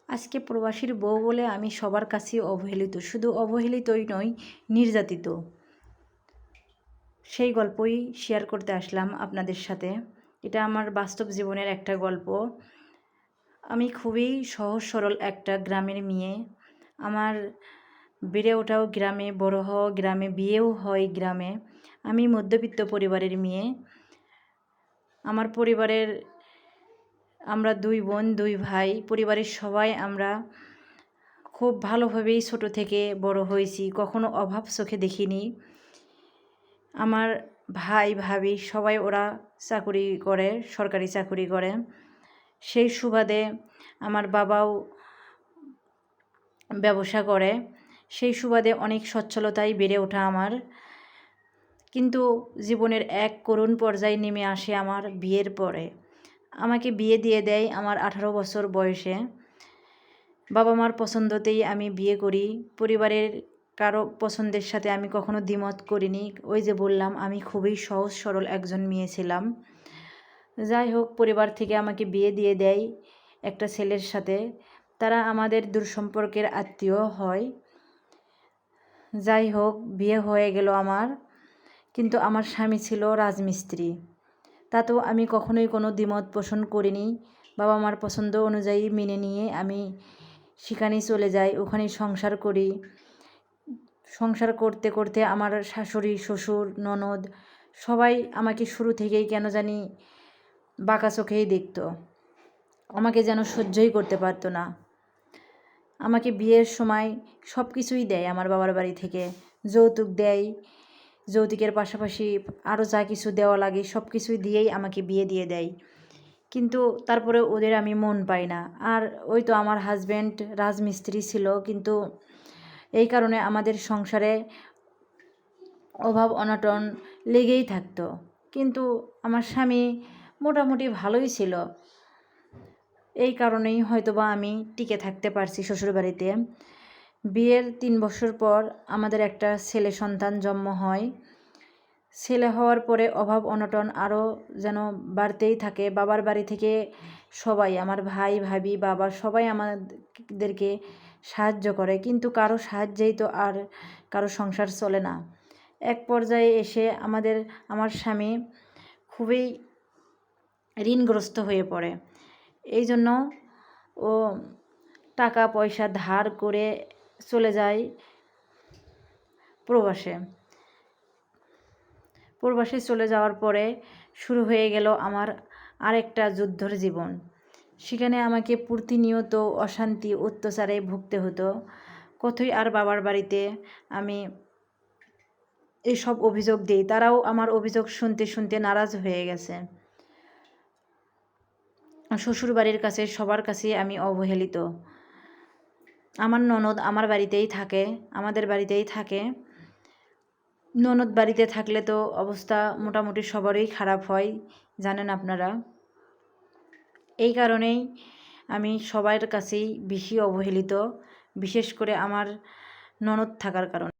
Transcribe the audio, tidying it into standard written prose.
আজকে প্রবাসীর বউ বলে আমি সবার কাছেই অবহেলিত, শুধু অবহেলিতই নয়, নির্যাতিত। সেই গল্পই শেয়ার করতে আসলাম আপনাদের সাথে। এটা আমার বাস্তব জীবনের একটা গল্প। আমি খুবই সহজ সরল একটা গ্রামের মেয়ে। আমার বেড়ে ওঠাও গ্রামে, বড় হওয়া গ্রামে, বিয়েও হয় গ্রামে। আমি মধ্যবিত্ত পরিবারের মেয়ে। আমার পরিবারের আমরা 2 বোন 2 ভাই, পরিবারের সবাই আমরা খুব ভালোভাবেই ছোট থেকে বড় হয়েছি, কখনো অভাব চোখে দেখিনি। আমার ভাই ভাবি সবাই ওরা চাকুরি করে, সরকারি চাকুরি করে। সেই সুবাদে আমার বাবাও ব্যবসা করে। সেই সুবাদে অনেক সচ্ছলতায় বেড়ে ওঠা আমার। কিন্তু জীবনের এক করুণ পর্যায়ে নেমে আসে আমার বিয়ের পরে। আমাকে বিয়ে দিয়ে দেয় আমার 18 বছর বয়সে। বাবা মার পছন্দতেই আমি বিয়ে করি। পরিবারের কারো পছন্দের সাথে আমি কখনো দ্বিমত করিনি। ওই যে বললাম, আমি খুবই সহজ সরল একজন মেয়ে ছিলাম। যাই হোক, পরিবার থেকে আমাকে বিয়ে দিয়ে দেয় একটা ছেলের সাথে। তারা আমাদের দূর সম্পর্কের আত্মীয় হয়। যাই হোক, বিয়ে হয়ে গেল আমার। কিন্তু আমার স্বামী ছিল রাজমিস্ত্রি। তাতেও আমি কখনোই কোনো দ্বিমত পোষণ করিনি। বাবা মার পছন্দ অনুযায়ী মেনে নিয়ে আমি সেখানেই চলে যাই, ওখানেই সংসার করি। সংসার করতে করতে আমার শাশুড়ি, শ্বশুর, ননদ সবাই আমাকে শুরু থেকেই কেন জানি বাঁকা চোখেই দেখত। আমাকে যেন সহ্যই করতে পারতো না। আমাকে বিয়ের সময় সব কিছুই দেয় আমার বাবার বাড়ি থেকে। যৌতুক দেয়, যৌতুকের পাশাপাশি আরও যা কিছু দেওয়া লাগে সব কিছুই দিয়েই আমাকে বিয়ে দিয়ে দেয়। কিন্তু তারপরে ওদের আমি মন পাই না। আর ওই তো আমার হাজব্যান্ড রাজমিস্ত্রি ছিল, কিন্তু এই কারণে আমাদের সংসারে অভাব অনটন লেগেই থাকতো। কিন্তু আমার স্বামী মোটামুটি ভালোই ছিল। এই কারণেই হয়তোবা আমি টিকে থাকতে পারছি শ্বশুরবাড়িতে। বিয়ের 3 বছর পর আমাদের একটা ছেলে সন্তান জন্ম হয়। ছেলে হওয়ার পরে অভাব অনটন আরও যেন বাড়তেই থাকে। বাবার বাড়ি থেকে সবাই, আমার ভাই ভাবি বাবা সবাই আমাদেরকে সাহায্য করে, কিন্তু কারো সাহায্যেই তো আর কারো সংসার চলে না। এক পর্যায়ে এসে আমার স্বামী খুবই ঋণগ্রস্ত হয়ে পড়ে। এই জন্য ও টাকা পয়সা ধার করে চলে যায় প্রবাসে। প্রবাসে চলে যাওয়ার পরে শুরু হয়ে গেল আমার আরেকটা যুদ্ধর জীবন। সেখানে আমাকে প্রতিনিয়ত অশান্তি অত্যাচারে ভুগতে হতো। কতই আর বাবার বাড়িতে আমি এসব অভিযোগ দিই, তারাও আমার অভিযোগ শুনতে শুনতে নারাজ হয়ে গেছে। শ্বশুরবাড়ির কাছে সবার কাছে আমি অবহেলিত। আমার ননদ আমার বাড়িতেই থাকে, আমাদের বাড়িতেই থাকে। ননদ বাড়িতে থাকলে তো অবস্থা মোটামুটি সবারই খারাপ হয়, জানেন আপনারা। এই কারণেই আমি সবার কাছেই বেশি অবহেলিত, বিশেষ করে আমার ননদ থাকার কারণে।